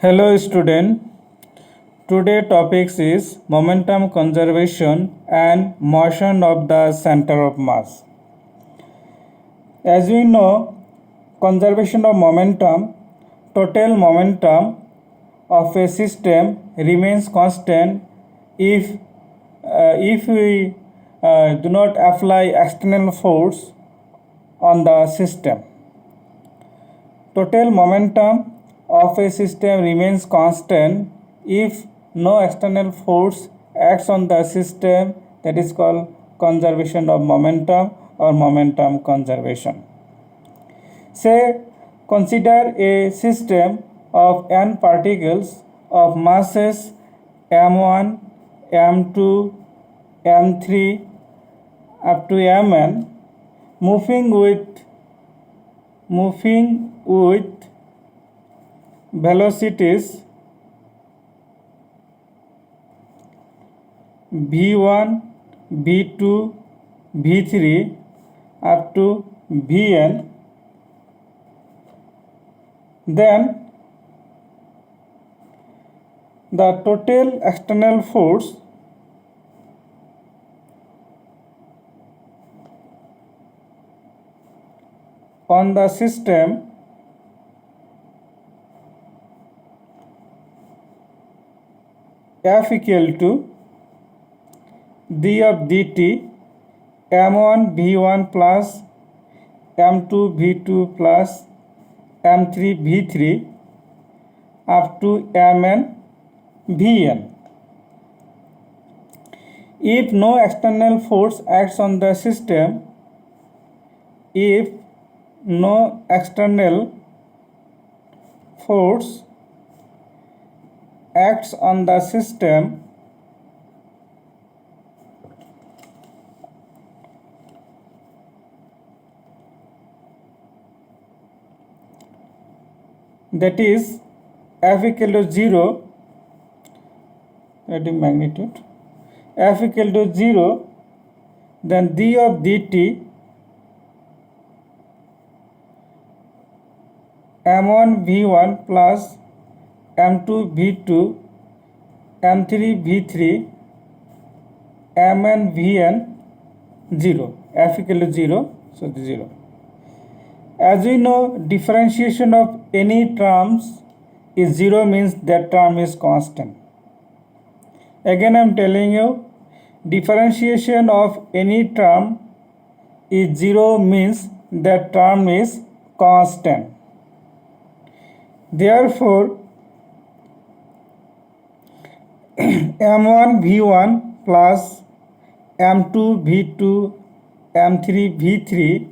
Hello student. Today topics is momentum conservation and motion of the center of mass. As we know, conservation of momentum, total momentum of a system remains constant if we do not apply external force on the system. Total momentum of a system remains constant if no external force acts on the system. That is called conservation of momentum or momentum conservation. Say, consider a system of n particles of masses m1, m2, m3 up to mn moving with velocities v1, v2, v3 up to vn. Then the total external force on the system F equal to d of dt m1 v1 plus m2 v2 plus m3 v3 up to mn vn. If no external force acts on the system, if no external force acts on the system, that is F equal to 0, that is magnitude, F equal to 0, then d of dt m1 v1 plus m2 v2 m3 v3 mn vn 0, F equal to 0, so the 0. As we know, differentiation of any terms is 0 means that term is constant. Again I am telling you, differentiation of any term is 0 means that term is constant. Therefore, m1 v1 plus m2 v2 m3 v3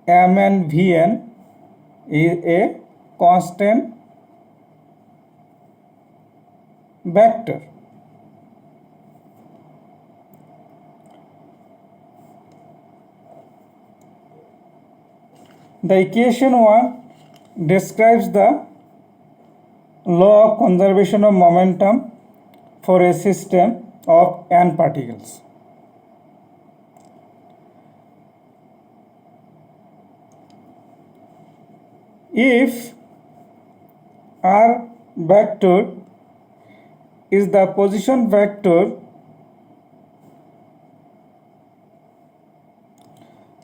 mn vn is a constant vector. The equation 1 describes the law of conservation of momentum for a system of n particles. If r vector is the position vector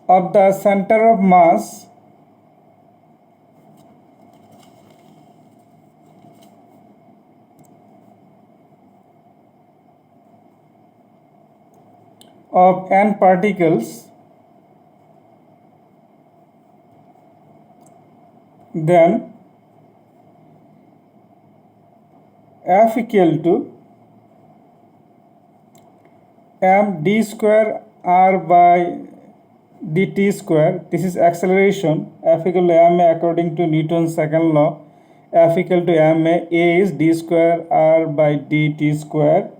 of the center of mass of n particles, then F equal to m d square r by dt square. This is acceleration. F equal to ma according to Newton's second law. F equal to ma, a is d square r by dt square.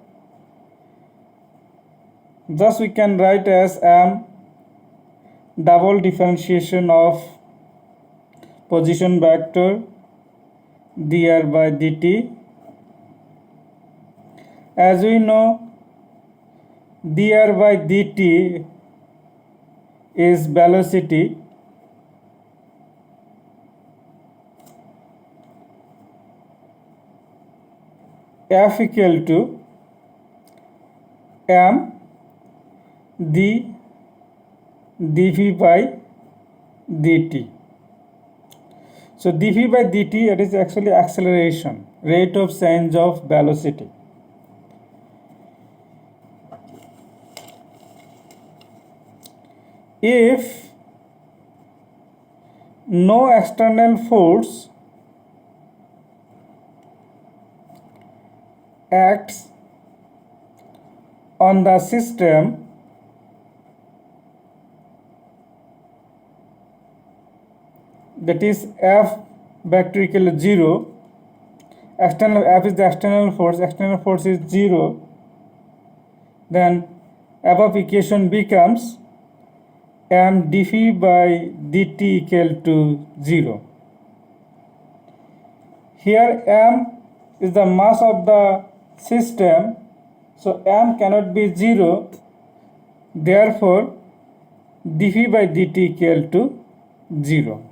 Thus we can write as m double differentiation of position vector dr by dt. As we know, dr by dt is velocity F equal to m dv by dt. So dv by dt, it is actually acceleration, rate of change of velocity. If no external force acts on the system, that is F vector equal to 0, external F is the external force is 0, then above equation becomes m dv by dt equal to 0. Here m is the mass of the system, so m cannot be 0, therefore dv by dt equal to 0.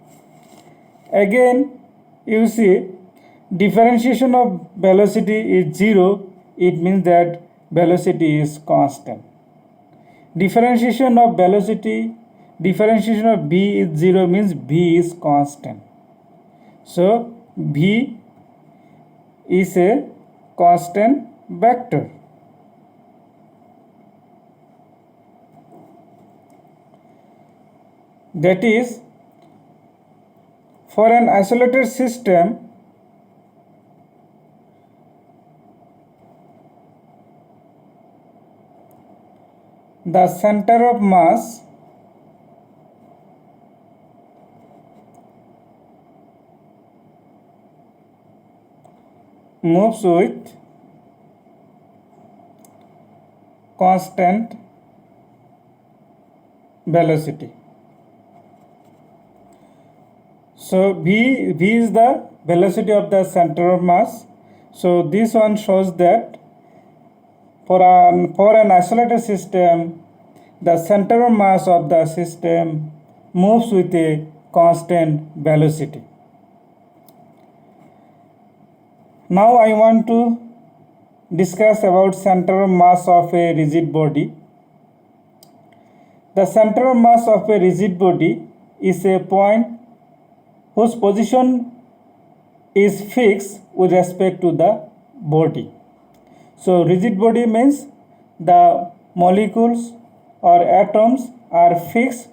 Again you see differentiation of velocity is 0, it means that velocity is constant. Differentiation of v is 0 means v is constant. So v is a constant vector. That is, for an isolated system, the center of mass moves with constant velocity. So v is the velocity of the center of mass. So this one shows that for an isolated system, the center of mass of the system moves with a constant velocity. Now I want to discuss about center of mass of a rigid body. The center of mass of a rigid body is a point whose position is fixed with respect to the body. So rigid body means the molecules or atoms are fixed.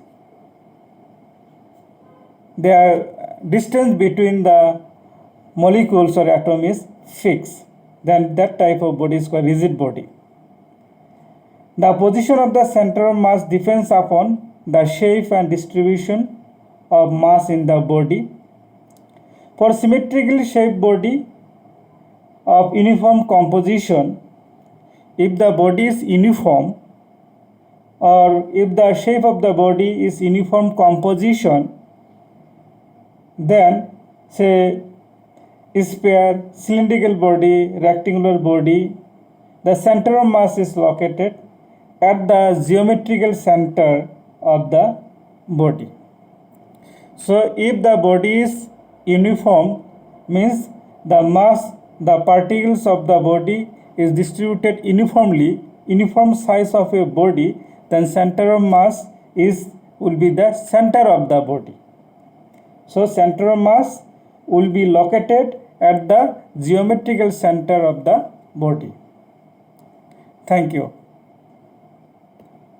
Their distance between the molecules or atom is fixed. Then that type of body is called rigid body. The position of the center of mass depends upon the shape and distribution of mass in the body. For symmetrically shaped body of uniform composition, if the body is uniform or if the shape of the body is uniform composition, then say sphere, cylindrical body, rectangular body, the center of mass is located at the geometrical center of the body. So if the body is uniform, means the mass, the particles of the body is distributed uniformly, uniform size of a body, then center of mass will be the center of the body. So center of mass will be located at the geometrical center of the body. Thank you.